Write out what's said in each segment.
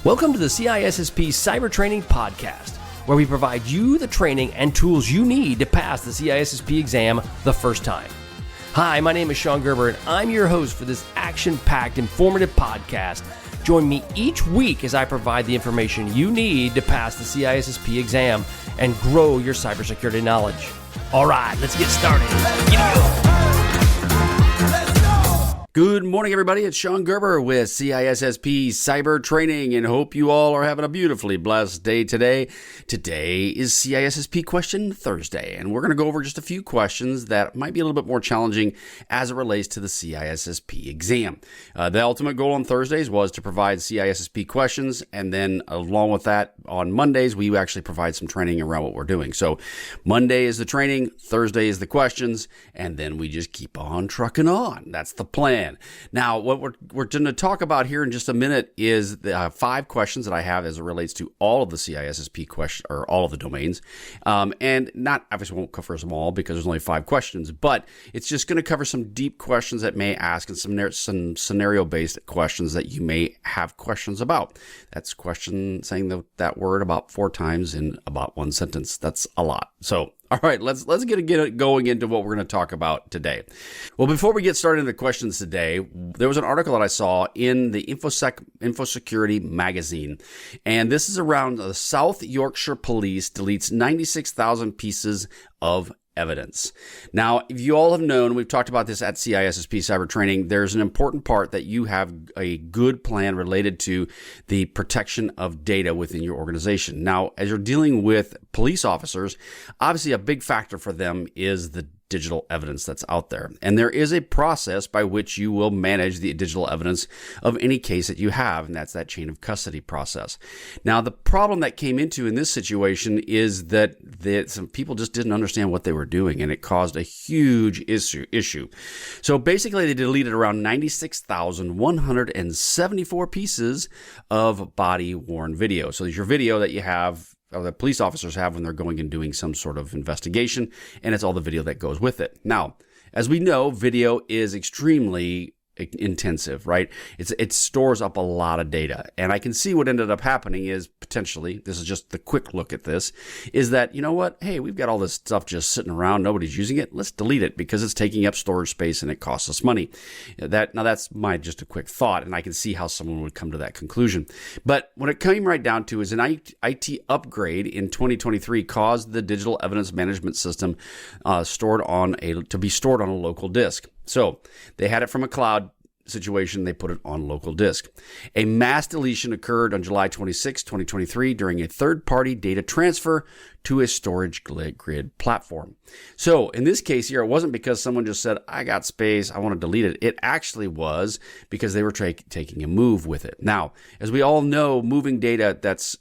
Welcome to the CISSP Cyber Training Podcast, where we provide you the training and tools you need to pass the CISSP exam the first time. Hi, my name is Sean Gerber, and I'm your host for this action-packed, informative podcast. Join me each week as I provide the information you need to pass the CISSP exam and grow your cybersecurity knowledge. All right, let's get started. Good morning, everybody. It's Sean Gerber with CISSP Cyber Training, and hope you all are having a beautifully blessed day today. Today is CISSP Question Thursday, and we're going to go over just a few questions that might be a little bit more challenging as it relates to the CISSP exam. The ultimate goal on Thursdays was to provide CISSP questions, and then along with that, on Mondays, we actually provide some training around what we're doing. So Monday is the training, Thursday is the questions, and then we just keep on trucking on. That's the plan. Now, what we're going to talk about here in just a minute is the 5 questions that I have as it relates to all of the CISSP questions, or all of the domains. And not, obviously won't cover them all because there's only 5 questions, but it's just going to cover some deep questions that may ask and some scenario-based questions that you may have questions about. That's question saying that word about 4 times in about 1 sentence. That's a lot. So, all right, let's get going into what we're going to talk about today. Well, before we get started into the questions today, there was an article that I saw in the InfoSecurity magazine, and this is around the South Yorkshire Police deletes 96,000 pieces of evidence. Now, if you all have known, we've talked about this at CISSP Cyber Training, there's an important part that you have a good plan related to the protection of data within your organization. Now, as you're dealing with police officers, obviously a big factor for them is the digital evidence that's out there. And there is a process by which you will manage the digital evidence of any case that you have, and that's that chain of custody process. Now, the problem that came into in this situation is that some people just didn't understand what they were doing, and it caused a huge issue. So basically, they deleted around 96,174 pieces of body-worn video. So there's your video that you have, or the police officers have when they're going and doing some sort of investigation, and it's all the video that goes with it. Now, as we know, video is extremely intensive, right? It stores up a lot of data. And I can see what ended up happening is potentially, this is just the quick look at this, is that, you know what? Hey, we've got all this stuff just sitting around. Nobody's using it. Let's delete it because it's taking up storage space and it costs us money. Now that's just a quick thought, and I can see how someone would come to that conclusion. But what it came right down to is an IT upgrade in 2023 caused the digital evidence management system to be stored on a local disk. So they had it from a cloud situation, they put it on local disk. A mass deletion occurred on July 26, 2023 during a third-party data transfer to a storage grid platform. So in this case here, it wasn't because someone just said, I got space, I want to delete it. It actually was because they were taking a move with it. Now, as we all know, moving data that's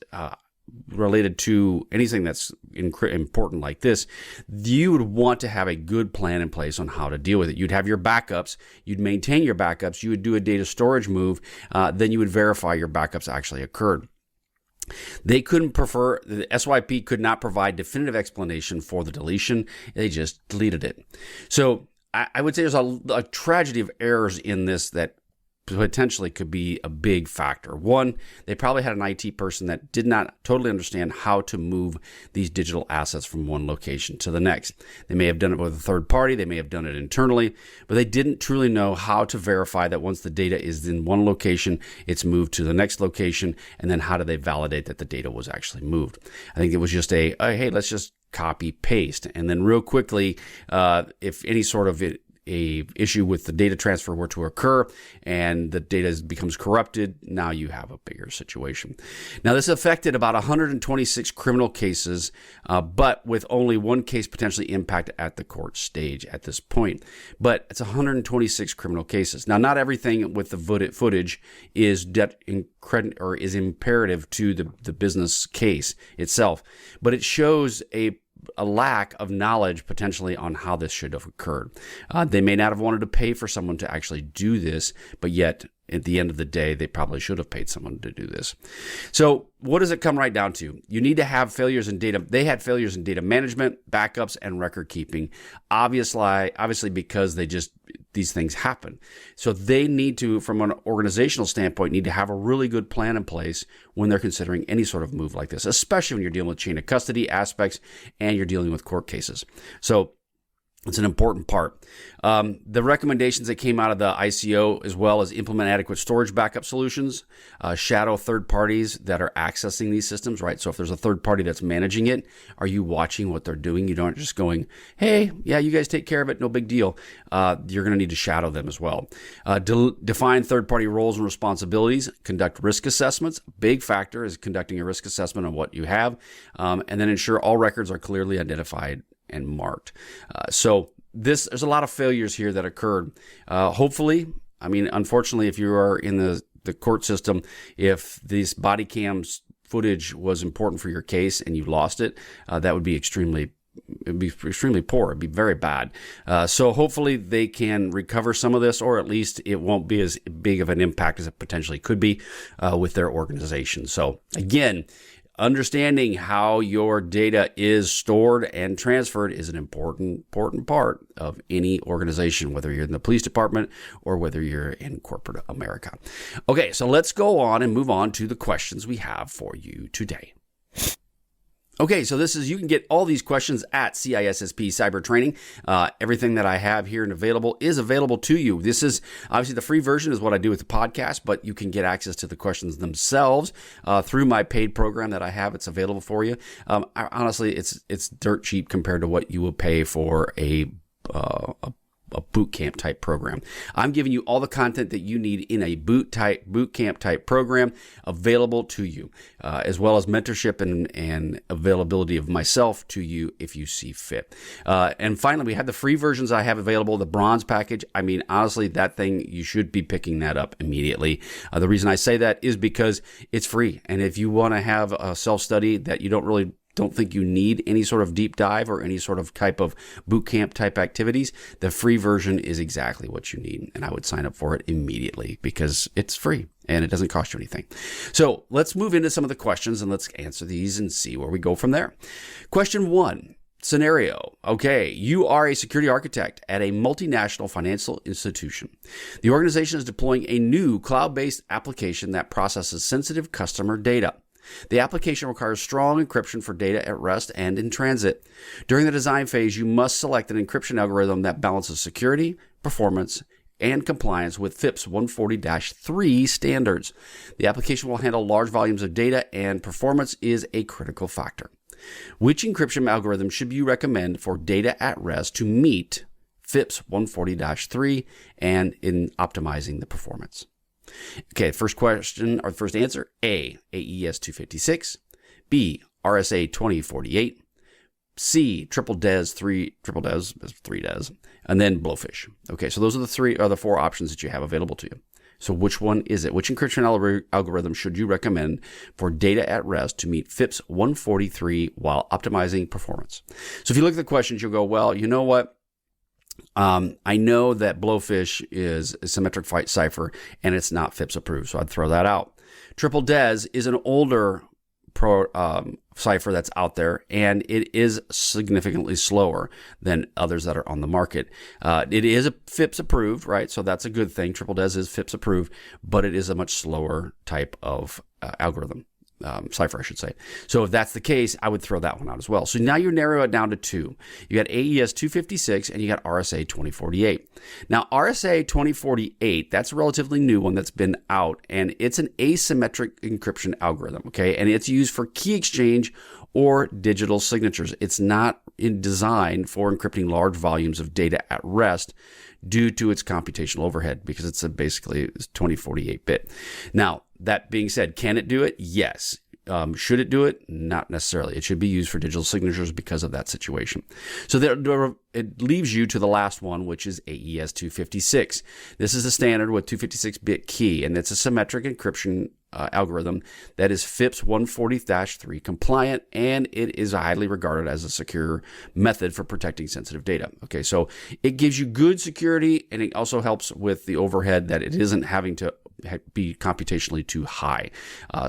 related to anything that's important like this, you would want to have a good plan in place on how to deal with it. You'd have your backups, you'd maintain your backups, you would do a data storage move, then you would verify your backups actually occurred. The SYP could not provide definitive explanation for the deletion. They just deleted it. So I would say there's a tragedy of errors in this that potentially could be a big factor. One, they probably had an IT person that did not totally understand how to move these digital assets from one location to the next. They may have done it with a third party, they may have done it internally, but they didn't truly know how to verify that once the data is in one location, it's moved to the next location, and then how do they validate that the data was actually moved. I think it was just hey, let's just copy paste, and then real quickly, if any sort of a issue with the data transfer were to occur and the data becomes corrupted, now you have a bigger situation. Now, this affected about 126 criminal cases, but with only one case potentially impacted at the court stage at this point. But it's 126 criminal cases. Now, not everything with the footage is imperative to the business case itself, but it shows a lack of knowledge potentially on how this should have occurred. They may not have wanted to pay for someone to actually do this, but yet at the end of the day, they probably should have paid someone to do this. So what does it come right down to? You need to have failures in data. They had failures in data management, backups, and record keeping. Obviously because these things happen. So they need to, from an organizational standpoint, need to have a really good plan in place when they're considering any sort of move like this, especially when you're dealing with chain of custody aspects and you're dealing with court cases. So it's an important part. The recommendations that came out of the ICO, as well as implement adequate storage backup solutions, shadow third parties that are accessing these systems, right? So if there's a third party that's managing it, are you watching what they're doing? You don't just going, hey, yeah, you guys take care of it, no big deal. You're going to need to shadow them as well. Define third party roles and responsibilities. Conduct risk assessments. Big factor is conducting a risk assessment on what you have, and then ensure all records are clearly identified and marked. So there's a lot of failures here that occurred. Hopefully, unfortunately, if you are in the court system, if these body cams footage was important for your case and you lost it, that would be extremely poor. It'd be very bad. So hopefully they can recover some of this, or at least it won't be as big of an impact as it potentially could be with their organization. So again, understanding how your data is stored and transferred is an important part of any organization, whether you're in the police department or whether you're in corporate America. Okay, so let's go on and move on to the questions we have for you today. Okay, so you can get all these questions at CISSP Cyber Training. Everything that I have here and available is available to you. This is obviously the free version is what I do with the podcast, but you can get access to the questions themselves through my paid program that I have. It's available for you. Honestly, it's dirt cheap compared to what you will pay for a boot camp type program. I'm giving you all the content that you need in a boot camp type program available to you, as well as mentorship and availability of myself to you if you see fit. And finally, we have the free versions I have available, the bronze package. Honestly, that thing, you should be picking that up immediately. The reason I say that is because it's free. And if you want to have a self-study that you don't think you need any sort of deep dive or any sort of type of boot camp type activities, the free version is exactly what you need. And I would sign up for it immediately because it's free and it doesn't cost you anything. So let's move into some of the questions and let's answer these and see where we go from there. Question 1. Scenario. Okay, you are a security architect at a multinational financial institution. The organization is deploying a new cloud-based application that processes sensitive customer data. The application requires strong encryption for data at rest and in transit. During the design phase, you must select an encryption algorithm that balances security, performance, and compliance with FIPS 140-3 standards. The application will handle large volumes of data, and performance is a critical factor. Which encryption algorithm should you recommend for data at rest to meet FIPS 140-3 and in optimizing the performance? Okay, first question, or first answer, A, AES 256, B, RSA 2048, C, triple DES, three DES, and then Blowfish. Okay, so those are the four options that you have available to you. So which one is it? Which encryption algorithm should you recommend for data at rest to meet FIPS 143 while optimizing performance? So if you look at the questions, you'll go, well, you know what? I know that Blowfish is a symmetric cipher and it's not FIPS approved, so I'd throw that out. Triple DES is an older cipher that's out there, and it is significantly slower than others that are on the market. It is a FIPS approved, right? So that's a good thing. Triple DES is FIPS approved, but it is a much slower type of algorithm. Cipher, I should say. So if that's the case, I would throw that one out as well. So now you narrow it down to two. You got AES 256 and you got RSA 2048. Now RSA 2048, that's a relatively new one that's been out, and it's an asymmetric encryption algorithm, okay? And it's used for key exchange or digital signatures. It's not designed for encrypting large volumes of data at rest due to its computational overhead, because it's basically 2048-bit. Now, that being said, can it do it? Yes. Should it do it? Not necessarily. It should be used for digital signatures because of that situation. So it leaves you to the last one, which is AES 256. This is a standard with 256-bit key, and it's a symmetric encryption algorithm that is FIPS 140-3 compliant, and it is highly regarded as a secure method for protecting sensitive data. Okay, so it gives you good security, and it also helps with the overhead that it isn't having to be computationally too high.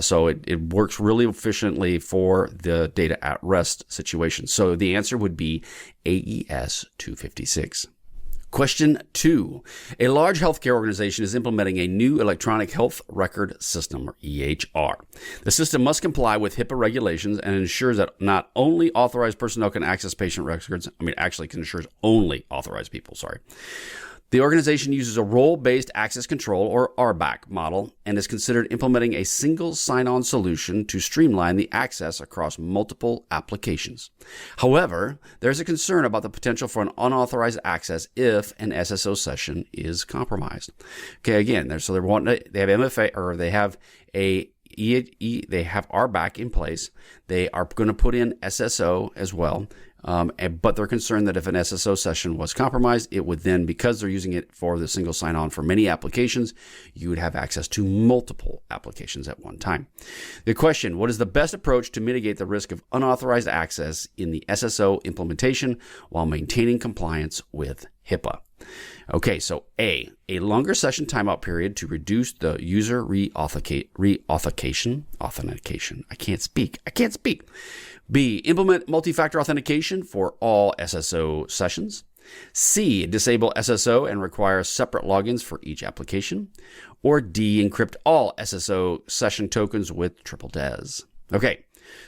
So it works really efficiently for the data at rest situation. So the answer would be AES 256. Question 2. A large healthcare organization is implementing a new electronic health record system, or EHR. The system must comply with HIPAA regulations and ensures that not only authorized personnel can access patient records, ensures only authorized people, The organization uses a role-based access control, or RBAC model, and is considered implementing a single sign-on solution to streamline the access across multiple applications. However, there's a concern about the potential for an unauthorized access if an SSO session is compromised. Okay, again, they have MFA, or they have they have RBAC in place. They are going to put in SSO as well. But they're concerned that if an SSO session was compromised, it would then, because they're using it for the single sign-on for many applications, you would have access to multiple applications at one time. The question, what is the best approach to mitigate the risk of unauthorized access in the SSO implementation while maintaining compliance with HIPAA? Okay, so A, longer session timeout period to reduce the user authentication. I can't speak. B, implement multi-factor authentication for all SSO sessions. C, disable SSO and require separate logins for each application. Or D, encrypt all SSO session tokens with triple DES. Okay,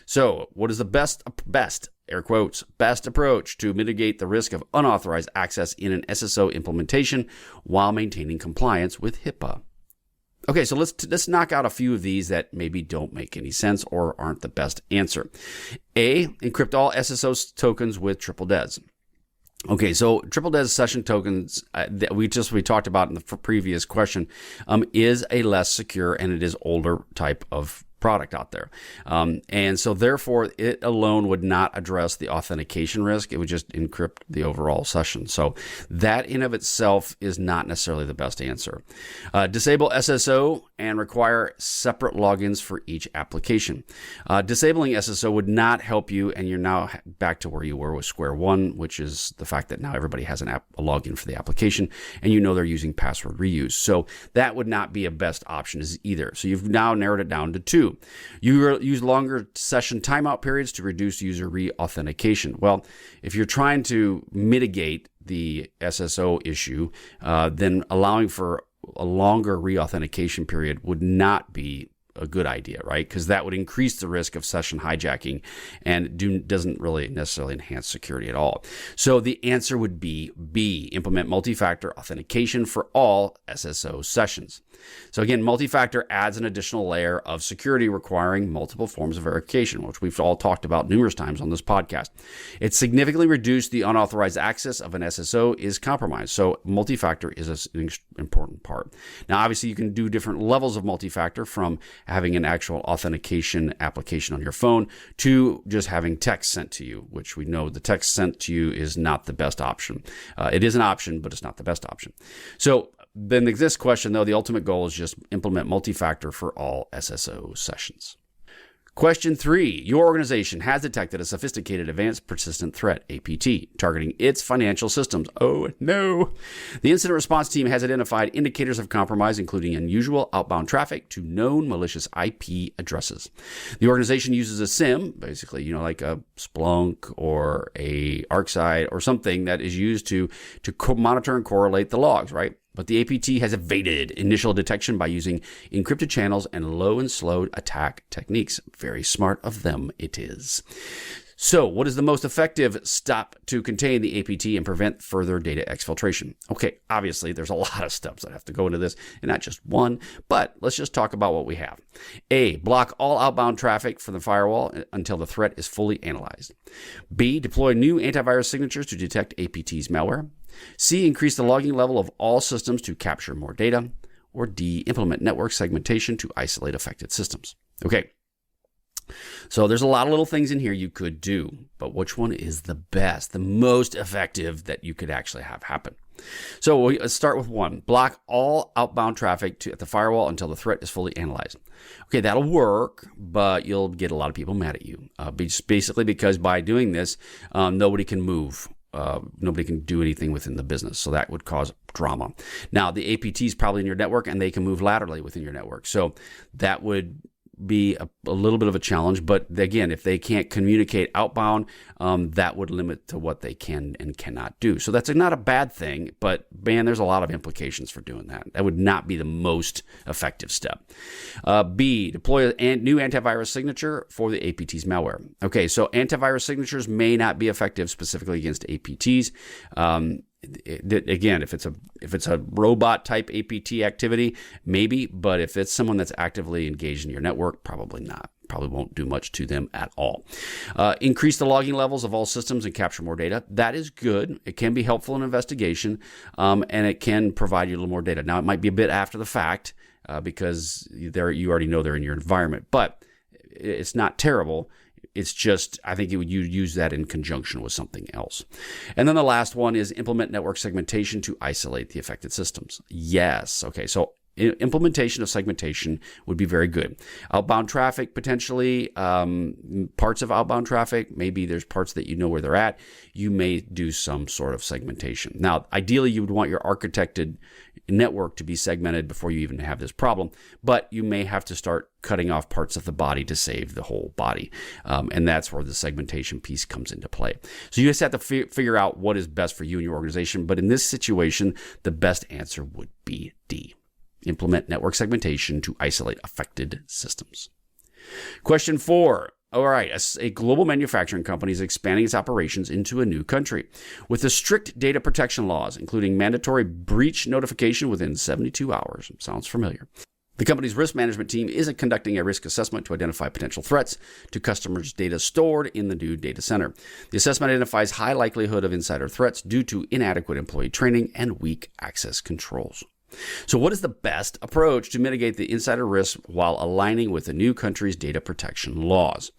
so what is the best, air quotes, best approach to mitigate the risk of unauthorized access in an SSO implementation while maintaining compliance with HIPAA? Okay, so let's knock out a few of these that maybe don't make any sense or aren't the best answer. A, encrypt all SSO tokens with triple DES. Okay, so triple DES session tokens that we talked about in the previous question is a less secure, and it is older type of product out there. And so therefore it alone would not address the authentication risk. It would just encrypt the overall session. So that in of itself is not necessarily the best answer. Disable SSO and require separate logins for each application. Disabling SSO would not help you, and you're now back to where you were with square one, which is the fact that now everybody has a login for the application, and they're using password reuse. So that would not be a best option either. So you've now narrowed it down to 2. You use longer session timeout periods to reduce user re-authentication. Well, if you're trying to mitigate the SSO issue, then allowing for a longer re-authentication period would not be a good idea, right? Because that would increase the risk of session hijacking and doesn't really necessarily enhance security at all. So the answer would be B, implement multi-factor authentication for all SSO sessions. So again, multi-factor adds an additional layer of security requiring multiple forms of verification, which we've all talked about numerous times on this podcast. It significantly reduced the unauthorized access of an SSO is compromised. So multi-factor is an important part. Now, obviously, you can do different levels of multi-factor, from having an actual authentication application on your phone to just having text sent to you, which we know the text sent to you is not the best option. It is an option, but it's not the best option. So then this question, though, the ultimate goal is just implement multi-factor for all SSO sessions. Question 3. Your organization has detected a sophisticated advanced persistent threat, APT, targeting its financial systems. Oh, no. The incident response team has identified indicators of compromise, including unusual outbound traffic to known malicious IP addresses. The organization uses a SIM, basically, like a Splunk or a ArcSight or something that is used to monitor and correlate the logs, right? But the APT has evaded initial detection by using encrypted channels and low and slow attack techniques. Very smart of them, it is. So what is the most effective step to contain the APT and prevent further data exfiltration? Okay, obviously there's a lot of steps that have to go into this, and not just one, but let's just talk about what we have. A, block all outbound traffic from the firewall until the threat is fully analyzed. B, deploy new antivirus signatures to detect APT's malware. C, increase the logging level of all systems to capture more data. Or D, implement network segmentation to isolate affected systems. Okay. So there's a lot of little things in here you could do, but which one is the best, the most effective that you could actually have happen? So let's start with 1. Block all outbound traffic at the firewall until the threat is fully analyzed. Okay, that'll work, but you'll get a lot of people mad at you. Basically because by doing this, nobody can move nobody can do anything within the business. So that would cause drama. Now, the APT is probably in your network, and they can move laterally within your network. So that would be a little bit of a challenge. But again, if they can't communicate outbound, that would limit to what they can and cannot do. So that's not a bad thing, but man, there's a lot of implications for doing that. That would not be the most effective step. B, deploy a new antivirus signature for the APT's malware. Okay, so antivirus signatures may not be effective specifically against APTs. Again, if it's a robot type APT activity, maybe, but if it's someone that's actively engaged in your network, probably not. Probably won't do much to them at all. Increase the logging levels of all systems and capture more data. That is good. It can be helpful in investigation, and it can provide you a little more data. Now, it might be a bit after the fact because you already know they're in your environment, but it's not terrible. It's just, I think you use that in conjunction with something else. And then the last one is implement network segmentation to isolate the affected systems. Yes. Okay. So implementation of segmentation would be very good. Outbound traffic, potentially, parts of outbound traffic, maybe there's parts that you know where they're at. You may do some sort of segmentation. Now, ideally, you would want your architected network to be segmented before you even have this problem, but you may have to start cutting off parts of the body to save the whole body. And that's where the segmentation piece comes into play. So you just have to figure out what is best for you and your organization. But in this situation, the best answer would be D. Implement network segmentation to isolate affected systems. Question 4. All right, a global manufacturing company is expanding its operations into a new country with the strict data protection laws, including mandatory breach notification within 72 hours. Sounds familiar. The company's risk management team is conducting a risk assessment to identify potential threats to customers' data stored in the new data center. The assessment identifies high likelihood of insider threats due to inadequate employee training and weak access controls. So what is the best approach to mitigate the insider risk while aligning with the new country's data protection laws?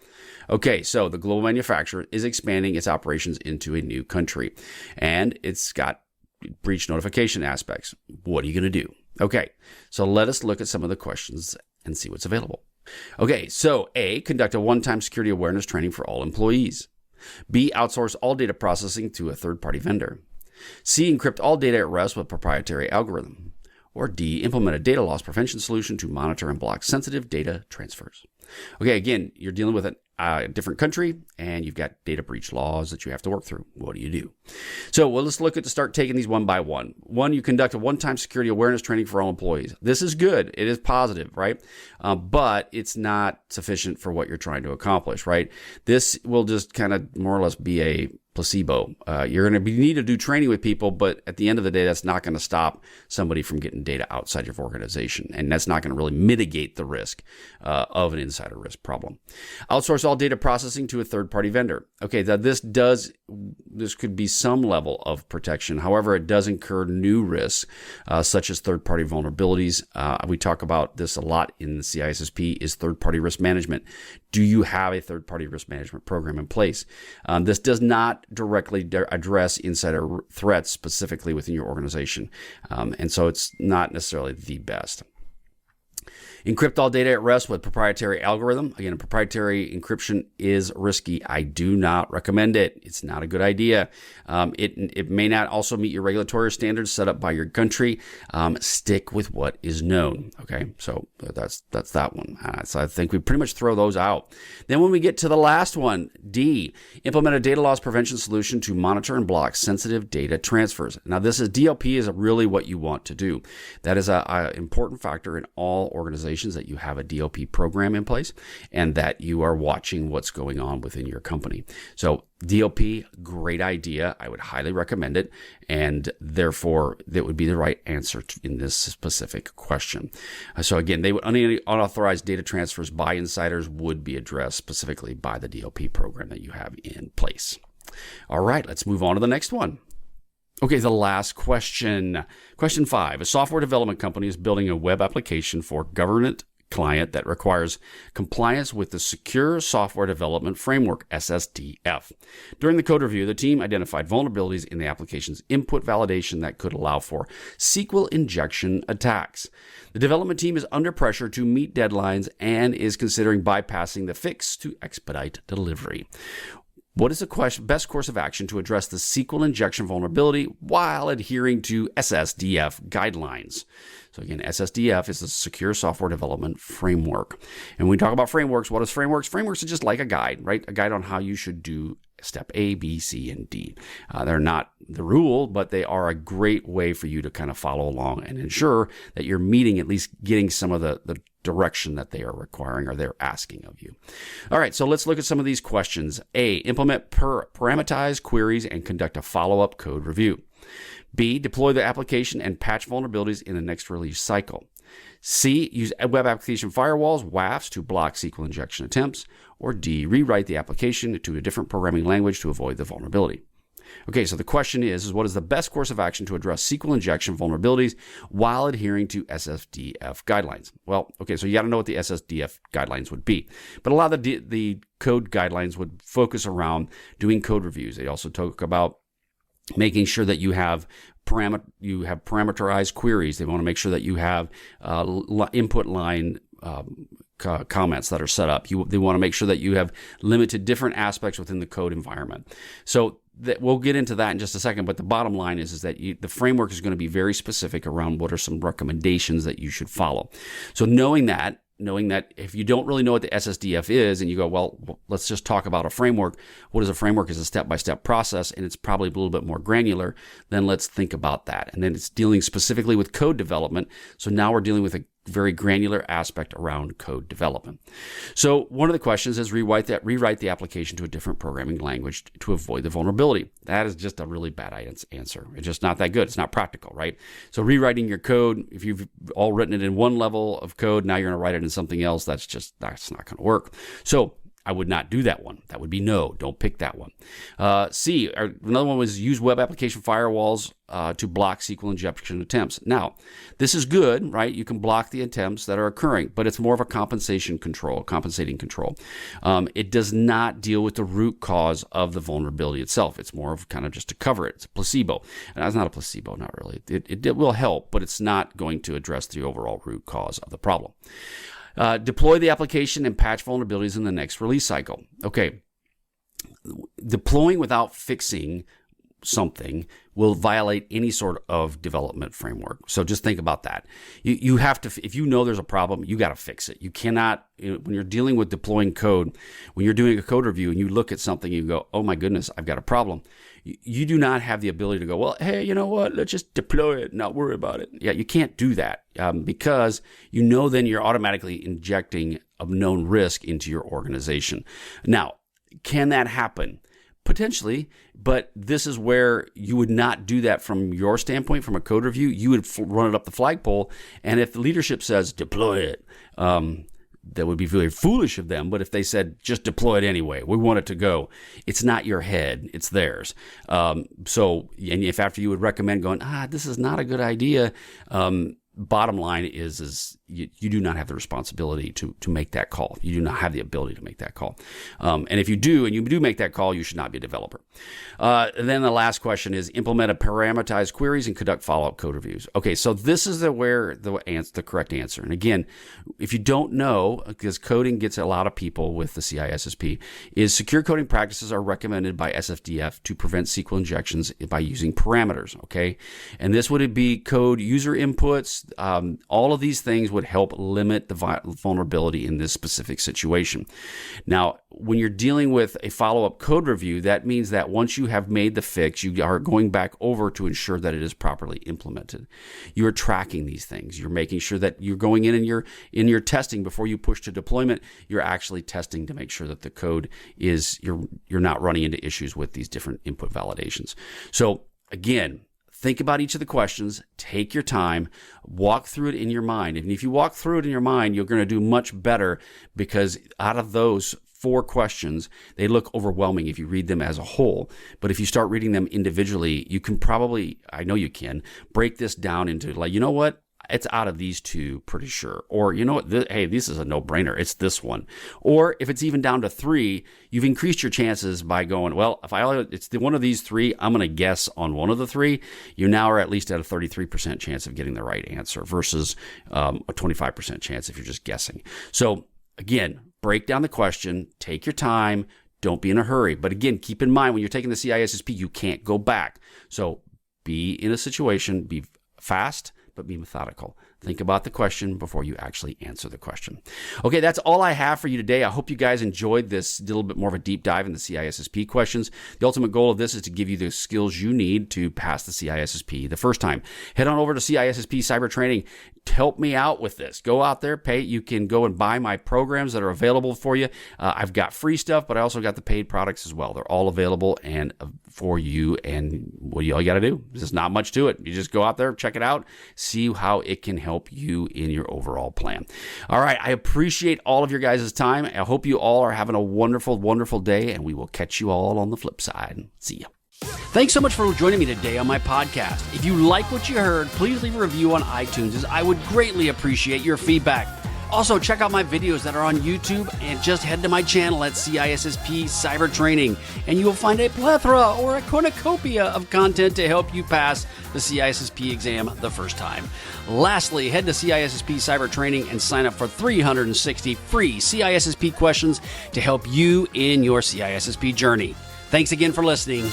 Okay, so the global manufacturer is expanding its operations into a new country, and it's got breach notification aspects. What are you going to do? Okay, so let us look at some of the questions and see what's available. Okay, so A, conduct a one-time security awareness training for all employees. B, outsource all data processing to a third-party vendor. C, encrypt all data at rest with proprietary algorithm. Or D, implement a data loss prevention solution to monitor and block sensitive data transfers. Okay, again, you're dealing with a different country, and you've got data breach laws that you have to work through. What do you do? So let's look at to start taking these one by one. One, you conduct a one-time security awareness training for all employees. This is good. It is positive, right? But it's not sufficient for what you're trying to accomplish, right? This will just kind of more or less be a placebo. You're going to need to do training with people, but at the end of the day, that's not going to stop somebody from getting data outside your organization, and that's not going to really mitigate the risk of an insider risk problem. Outsource all data processing to a third-party vendor. Okay, this could be some level of protection. However, it does incur new risks, such as third-party vulnerabilities. We talk about this a lot in the CISSP, is third-party risk management. Do you have a third-party risk management program in place? This does not directly address insider threats specifically within your organization. And so it's not necessarily the best. Encrypt all data at rest with proprietary algorithm. Again, proprietary encryption is risky. I do not recommend it. It's not a good idea. It may not also meet your regulatory standards set up by your country. Stick with what is known. Okay, so that's that one. So I think we pretty much throw those out. Then when we get to the last one, D, implement a data loss prevention solution to monitor and block sensitive data transfers. Now this is DLP is really what you want to do. That is an important factor in all organizations, that you have a DLP program in place and that you are watching what's going on within your company. So DLP, great idea. I would highly recommend it. And therefore, that would be the right answer in this specific question. So again, any unauthorized data transfers by insiders would be addressed specifically by the DLP program that you have in place. All right, let's move on to the next one. Okay, the last question. Question 5. A software development company is building a web application for government client that requires compliance with the Secure Software Development Framework, SSDF. During the code review, the team identified vulnerabilities in the application's input validation that could allow for SQL injection attacks. The development team is under pressure to meet deadlines and is considering bypassing the fix to expedite delivery. What is the best course of action to address the SQL injection vulnerability while adhering to SSDF guidelines? So again, SSDF is the Secure Software Development Framework. And when we talk about frameworks, what is frameworks? Frameworks are just like a guide, right? A guide on how you should do step A, B, C, and D. They're not the rule, but they are a great way for you to kind of follow along and ensure that you're meeting, at least getting some of the direction that they are requiring or they're asking of you. All right, so let's look at some of these questions. A, implement parameterized queries and conduct a follow-up code review. B, deploy the application and patch vulnerabilities in the next release cycle. C, use web application firewalls, WAFs, to block SQL injection attempts. Or D, rewrite the application to a different programming language to avoid the vulnerability. Okay, so the question is what is the best course of action to address SQL injection vulnerabilities while adhering to SSDF guidelines? Well, okay, so you got to know what the SSDF guidelines would be. But a lot of the code guidelines would focus around doing code reviews. They also talk about making sure that you have parameterized queries. They want to make sure that you have input line comments that are set up. They want to make sure that you have limited different aspects within the code environment. So we'll get into that in just a second, but the bottom line is that the framework is going to be very specific around what are some recommendations that you should follow. So knowing that if you don't really know what the SSDF is and you go, well, let's just talk about a framework. What is a framework? Is a step-by-step process, and it's probably a little bit more granular. Then let's think about that. And then it's dealing specifically with code development. So now we're dealing with a very granular aspect around code development. So one of the questions is rewrite the application to a different programming language to avoid the vulnerability. That is just a really bad answer. It's just not that good. It's not practical, right? So rewriting your code, if you've all written it in one level of code, now you're going to write it in something else. That's not going to work. So I would not do that one. That would be no. Don't pick that one. C, another one was use web application firewalls to block SQL injection attempts. Now, this is good, right? You can block the attempts that are occurring, but it's more of a compensating control. It does not deal with the root cause of the vulnerability itself. It's more of kind of just to cover it. It's a placebo. And that's not a placebo, not really. It will help, but it's not going to address the overall root cause of the problem. Deploy the application and patch vulnerabilities in the next release cycle. Okay, deploying without fixing something will violate any sort of development framework. So just think about that. You have to, if you know there's a problem, you got to fix it. You cannot, when you're dealing with deploying code, when you're doing a code review and you look at something, you go, oh my goodness, I've got a problem. You do not have the ability to go, well, hey, you know what? Let's just deploy it, not worry about it. Yeah, you can't do that because then you're automatically injecting a known risk into your organization. Now, can that happen? Potentially, but this is where you would not do that from your standpoint, from a code review. You would run it up the flagpole, and if the leadership says deploy it, that would be very foolish of them. But if they said just deploy it anyway, we want it to go, it's not your head, it's theirs. And if after you would recommend going, this is not a good idea, bottom line is you do not have the responsibility to make that call. You do not have the ability to make that call. And if you do, and you do make that call, you should not be a developer. And then the last question is implement a parameterized queries and conduct follow-up code reviews. Okay, so this is the correct answer. And again, if you don't know, because coding gets a lot of people with the CISSP, is secure coding practices are recommended by SFDF to prevent SQL injections by using parameters, okay? And this would be code user inputs. All of these things would help limit the vulnerability in this specific situation. Now, when you're dealing with a follow-up code review, that means that once you have made the fix, you are going back over to ensure that it is properly implemented. You are tracking these things. You're making sure that you're going in and you're testing before you push to deployment. You're actually testing to make sure that the code is you're not running into issues with these different input validations. So again, think about each of the questions, take your time, walk through it in your mind. And if you walk through it in your mind, you're going to do much better because out of those 4 questions, they look overwhelming if you read them as a whole. But if you start reading them individually, you can probably, I know you can, break this down into like, you know what? It's out of these 2, pretty sure. Or, you know what, hey, this is a no-brainer. It's this one. Or if it's even down to 3, you've increased your chances by going, well, if it's one of these 3, I'm going to guess on one of the 3. You now are at least at a 33% chance of getting the right answer versus a 25% chance if you're just guessing. So again, break down the question, take your time, Don't be in a hurry. But again, keep in mind when you're taking the CISSP, you can't go back. So be in a situation, be fast, but be methodical. Think about the question before you actually answer the question. Okay, that's all I have for you today. I hope you guys enjoyed this, a little bit more of a deep dive in the CISSP questions. The ultimate goal of this is to give you the skills you need to pass the CISSP the first time. Head on over to CISSP Cyber Training. Help me out with this. Go out there, pay. You can go and buy my programs that are available for you. I've got free stuff, but I also got the paid products as well. They're all available and for you. And all you got to do, there's not much to it. You just go out there, check it out, see how it can help you in your overall plan. All right. I appreciate all of your guys' time. I hope you all are having a wonderful, wonderful day, and we will catch you all on the flip side. See ya. Thanks so much for joining me today on my podcast. If you like what you heard, please leave a review on iTunes, as I would greatly appreciate your feedback. Also, check out my videos that are on YouTube, and just head to my channel at CISSP Cyber Training, and you will find a plethora or a cornucopia of content to help you pass the CISSP exam the first time. Lastly, head to CISSP Cyber Training and sign up for 360 free CISSP questions to help you in your CISSP journey. Thanks again for listening.